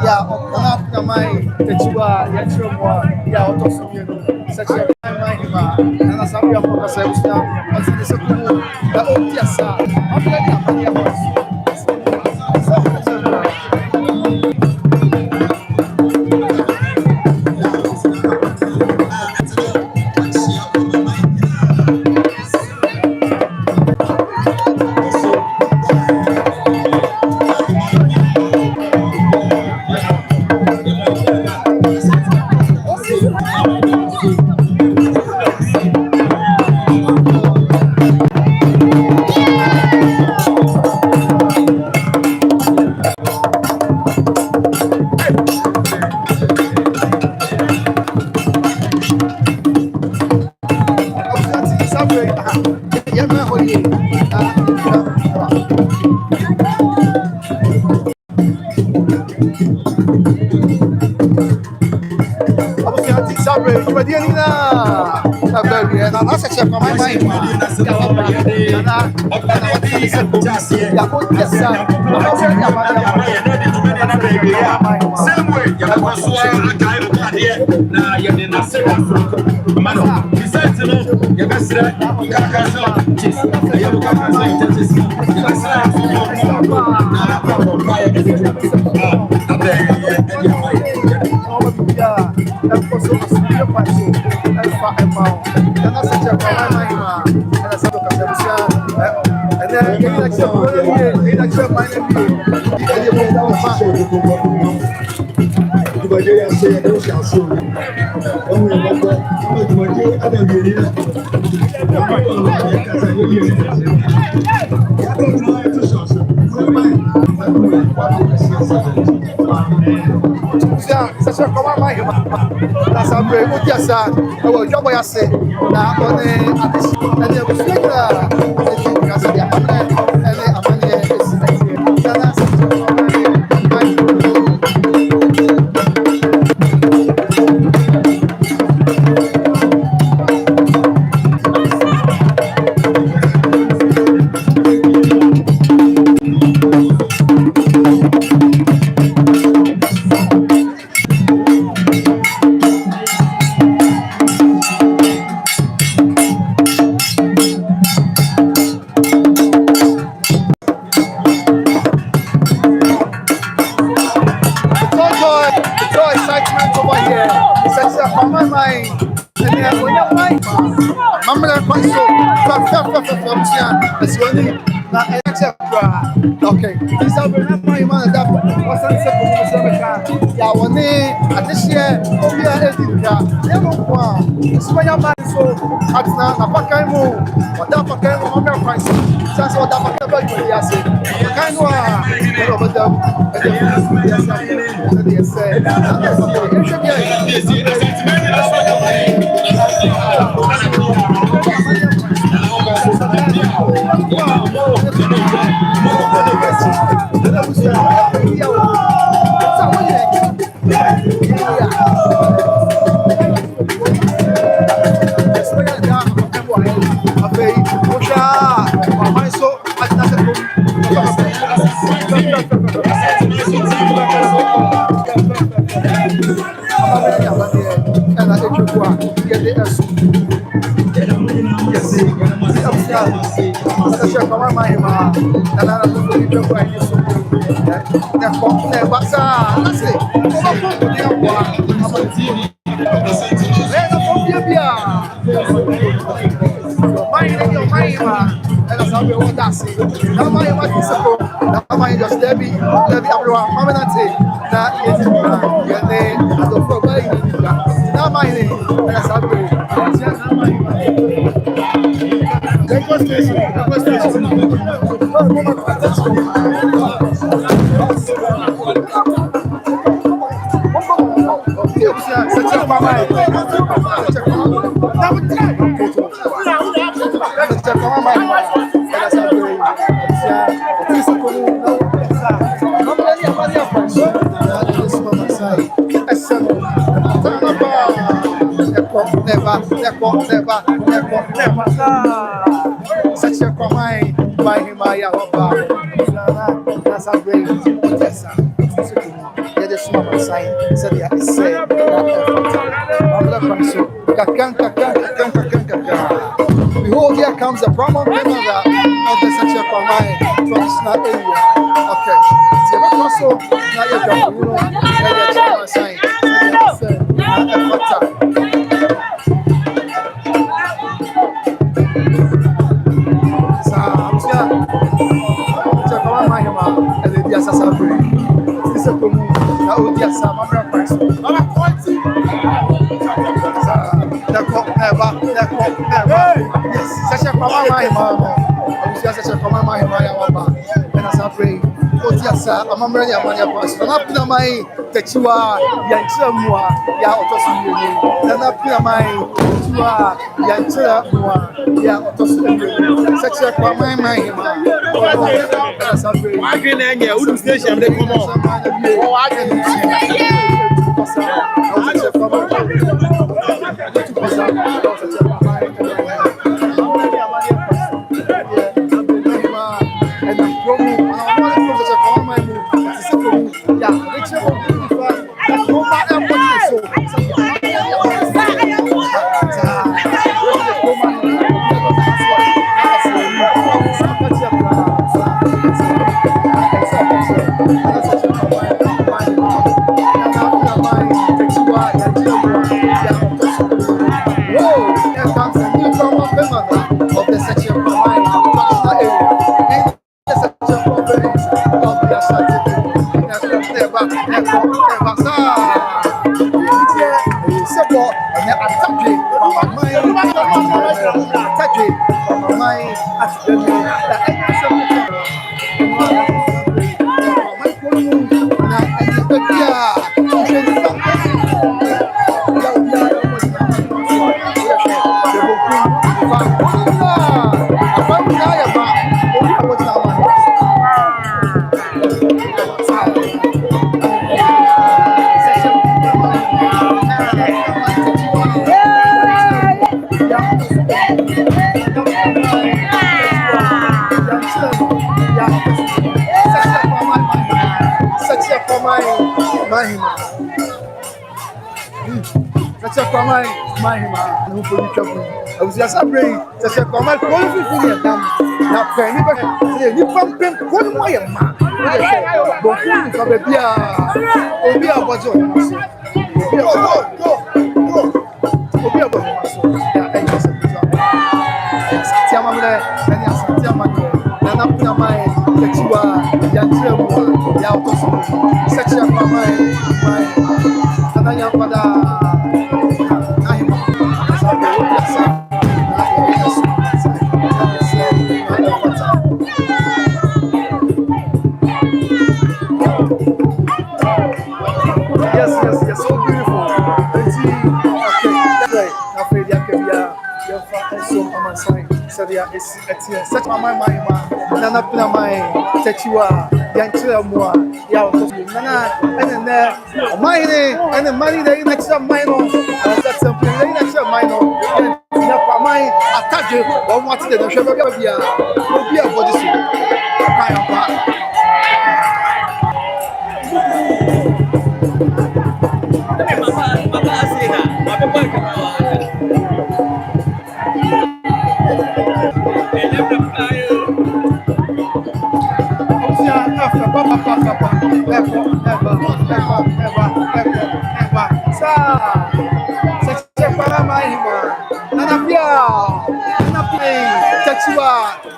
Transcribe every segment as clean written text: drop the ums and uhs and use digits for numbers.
ya na mai techiwa ya chomwa ya otosumiro sacha mai ma na sabu ya kwa sababu sina asante kumu da opiasa abla ya mali ya nossa tia com a mãe Você como a mãe, na sabe o que essa eu já vou assim na onde a gente chega a casa de a mãe esse já na okay, this is very much man that was something ya woni atishie obi a edika ya no kwa sumanya man so atna na pakai mu oda pakai mu obi price sanse oda pakai ba you ya say pakai no a no but de suma masai said ya ese amra panso kakan. Behold, here comes the Brahman Canada of the Sacha Pamai traditional area. Okay, so also now you're going to masai amamrani amanya pastor na pina mai techiwa yanchira muwa ya otosu yeye na pina mai techiwa yanchira muwa ya otosu yeye secha kwa mai ma na sabe agene enye udu station de komo o agene Você sabe aí, você come mais coisa que furia na pele, porque ni pam quando mais má. Bom, que bebia, bebia bojo. Bebia bojo. Se ama mulher, nem essa, se ama mulher. Na pina mai, techiwa, ya temu, ya otosu. Sechi ya mai, ananya pada nahima. Sabe o que é? Such my Nana Pina my Techiwa, Yanchilla Mua, Nana, and then my money they next up mine. That's something they next up mine. My attack you or what's the show of your body.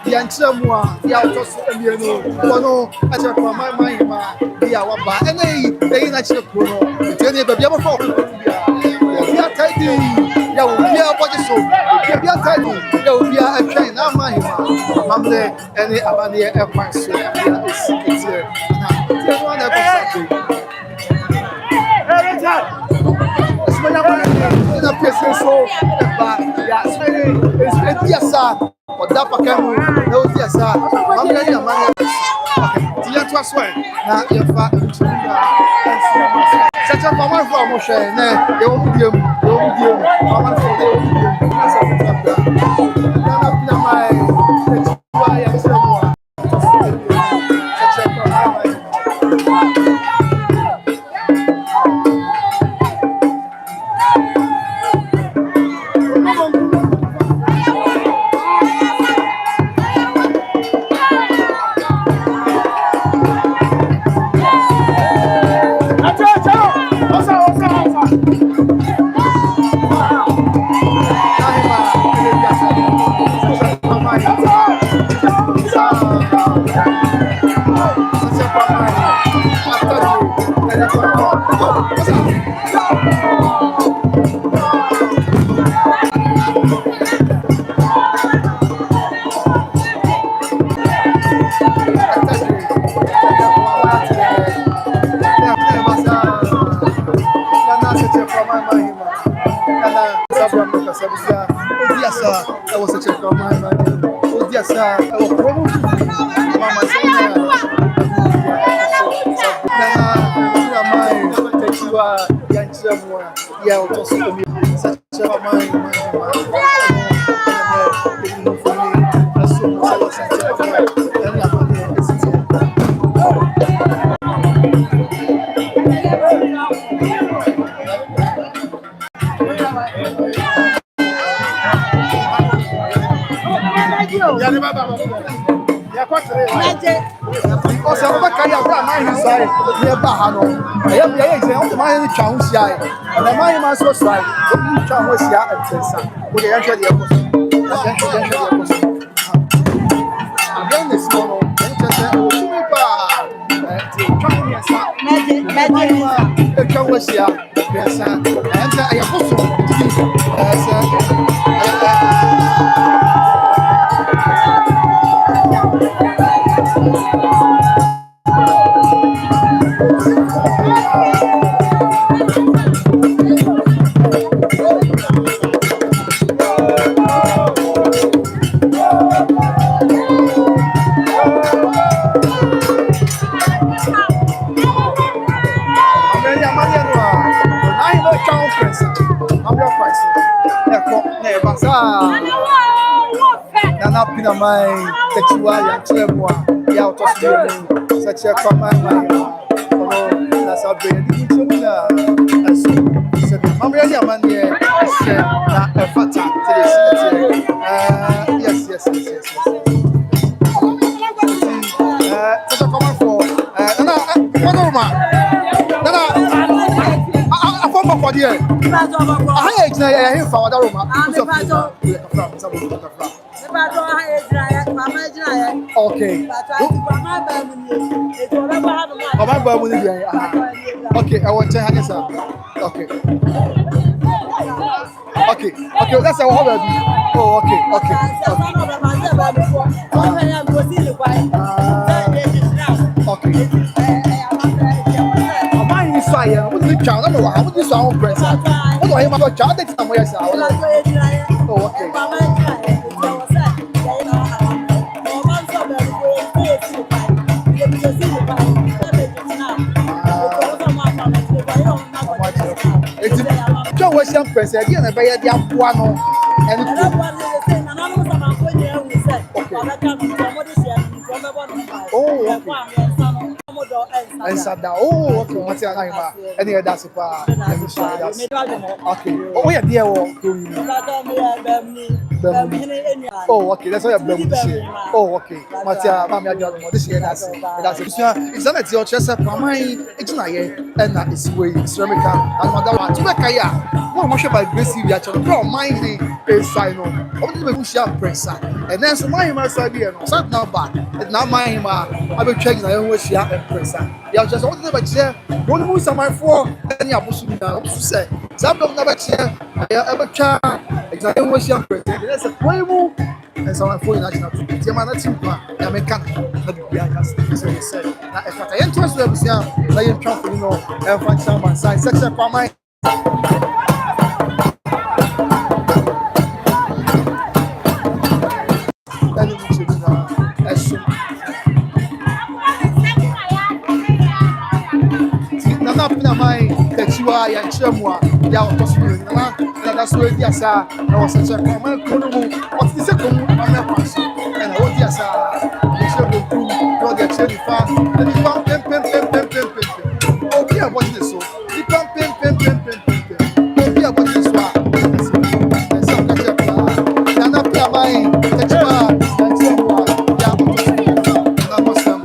Yanchemwa, ya otosu emienu, kono acha kwa mai ya waba. Ene dey na chekuro. Tene be bia mo fo. Ya taidi, ya ubia body so. Ya taidi, ya ubia atwen na mai ma. Mamle ene abane e kwan so. Ya esi na. Tene wana ko sati. Espanya ba na pese so ba ya espanya esa oda pakamu na odia sa mamle ya manya tiya to aso na ya fa chacha kwa mwa fo mo hwe na ye wo diem kwa mwa fo de na sa tata na mai wa ya semua chacha kwa mai Sabia, o dia essa, você tinha que amar, o dia essa, o como mama na mãe, tetua, yanchemwa, ya utosi comigo, sacha mãe, Você não vai cair agora mais nisso aí, é barrado. Aí, você mais no chão, se aí. É mais só sai. Eu não chão, se há, é pensar. Porque a gente é nesse momento, a gente é o time para o chão, pensar. Aí a pessoa, Nana pina mai tetua ya chemwa ya utosi mu sache kwa mai na sabe di chemuna aso se mama ya amane se na efata yes tata come for nana nana afọ kwa die aha ya gina ya hefa wada roma okay. Okay, I want to hang this up. Okay. Okay, that's our hobby. Oh, okay. I'm buying this fire. What's the child? I don't know how this sound press. What do I have a child that's somewhere? Oh, okay. John Western Press again, and by the Apuano and Sada. Oh, okay, Matiana, any other super. Okay, oh, yeah, dear. Oh, okay, that's what I'm saying. Oh, okay, Matia, Mamma, this year, that's it's not your chest up. It's not yet, and that is way, Ceramica, and Madame Tumekaya. One much about Gracie, we actually draw mind the sign on. Only the Musha press, and then some my idea, not now bad, and now my I will check my own wish and press. You just want to never share. One moves on my four, and you have to say, some don't never share. I ever try. Exactly what you press. There's a move. And so I'm fully national to the Yamanachi, I make can't so you said. If I interest them, I am trying to know, and find someone side section for my. Nana mai tetua ya chemwa ya otosumi na that's where dia sa na wasacha kwa mai kono mu otise komu na pass na wo dia sa ni se go ku do dia cheri fa na di pem obi a watch this so di pem obi a watch this so so ka chepa nana pia mai tetua ya chemwa ya otosumi na wasam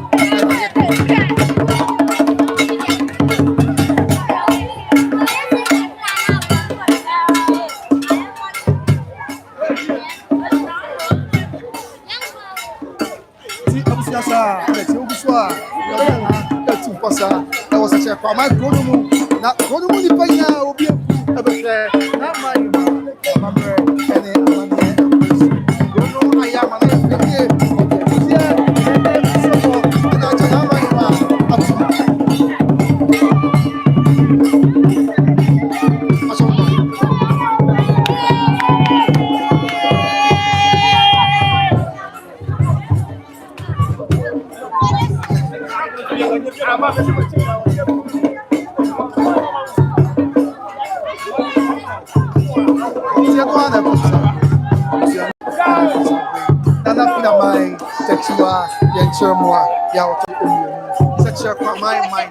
I was a check for my good moon. Not good moon, you pay now, will be not my no ano, Nana pula mai, textua, yang cermoa, yang tu umum. Secara kumai mai,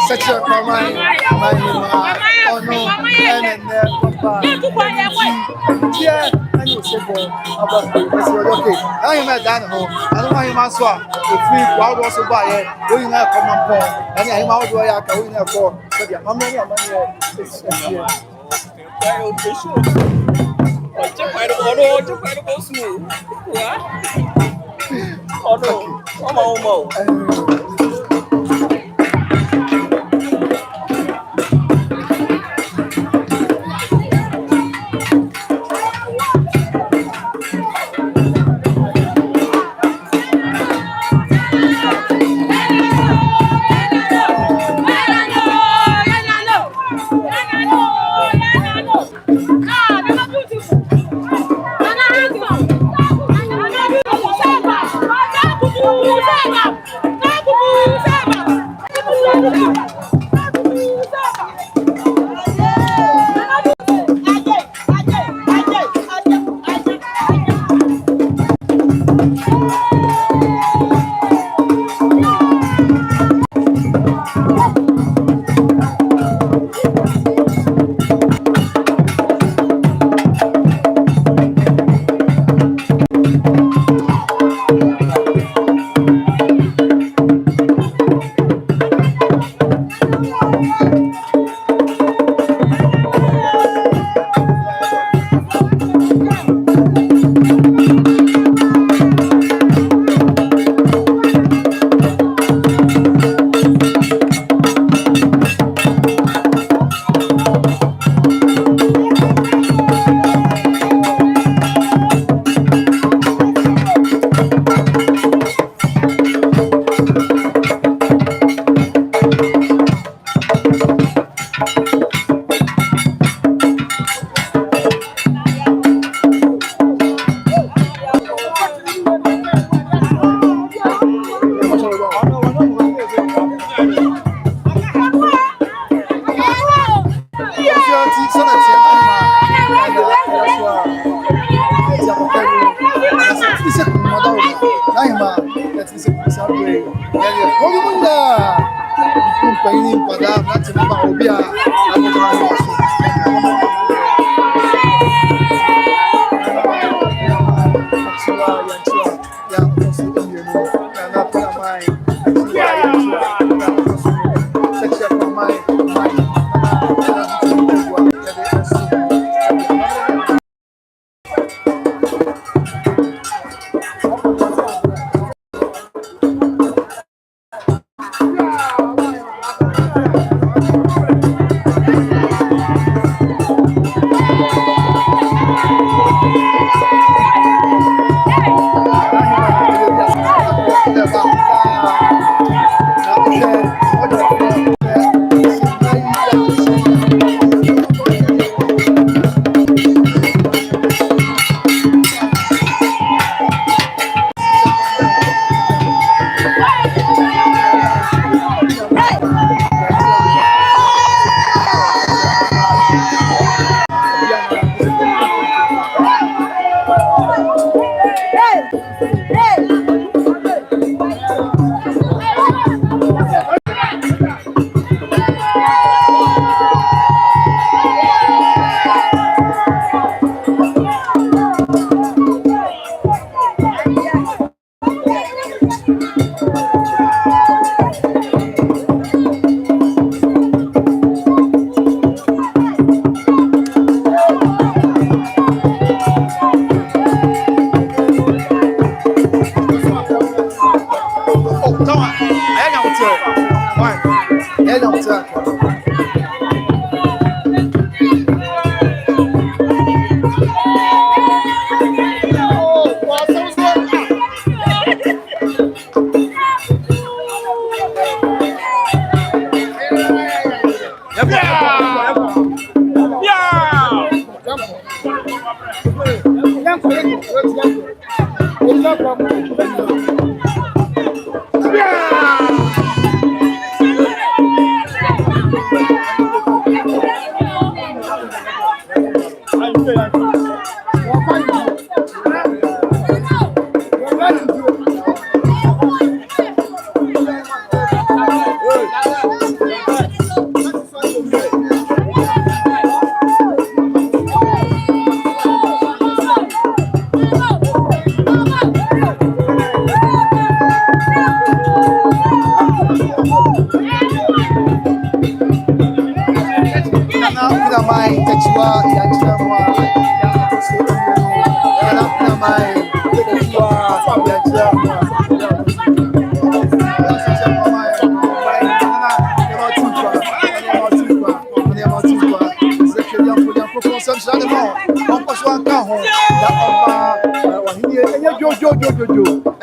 Section for my oh no, and yeah, and you say, about okay. Now you met that home. I don't know him as well. The free crowd also buy it. We have common point, and I'm out where I can win for. So, yeah, how many it's here. Oh no, come on,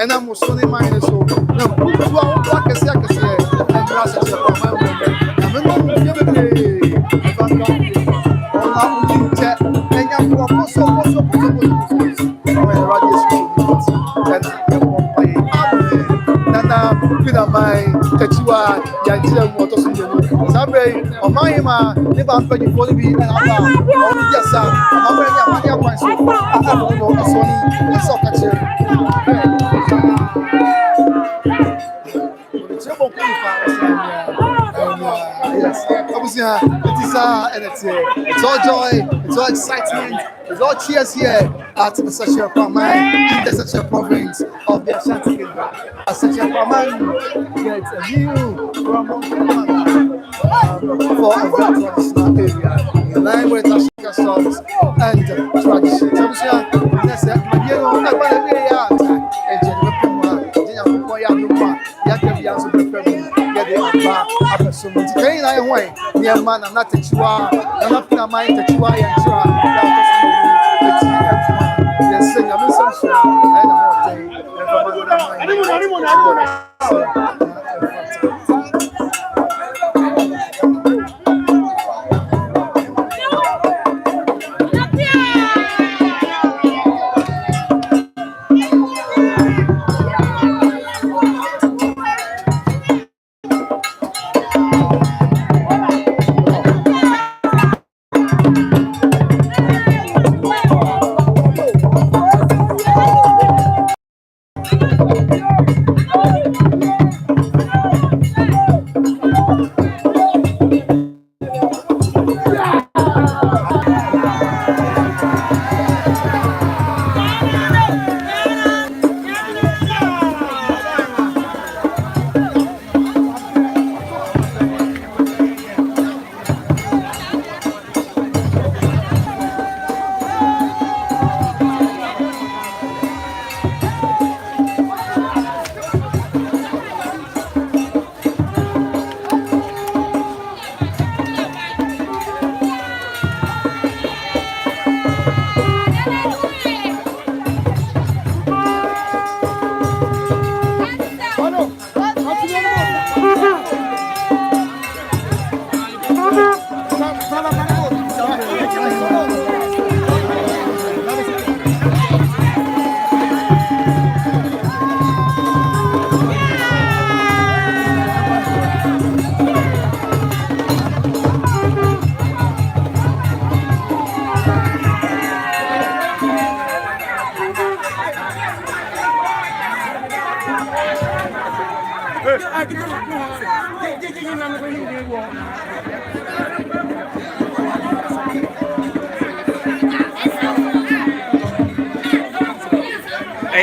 And I'm Muslim minus so. No, what can say? And that's a it's all joy, it's all excitement, it's all cheers here at the Sasha Paman in the Sasha province of the Ashanti Kingdom. Sasha Paman gets a new for a very traditional area in line with Ashanti customs and tradition.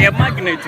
A magnet.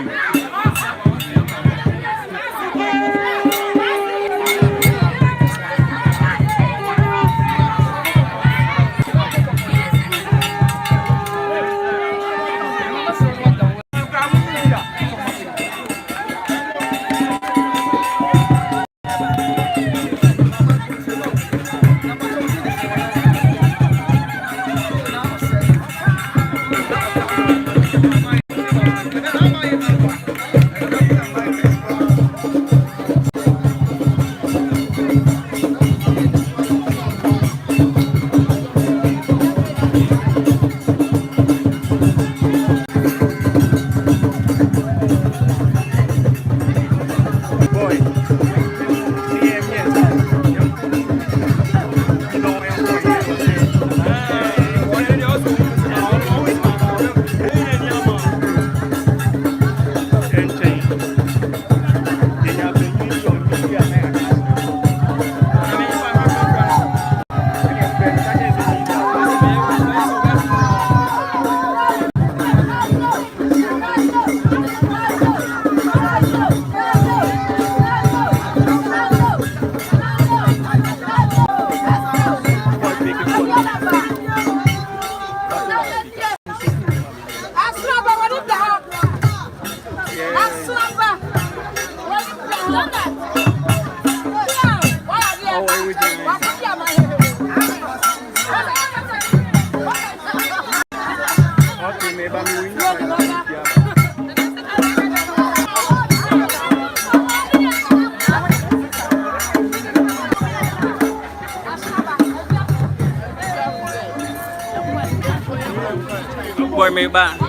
Boy may ba?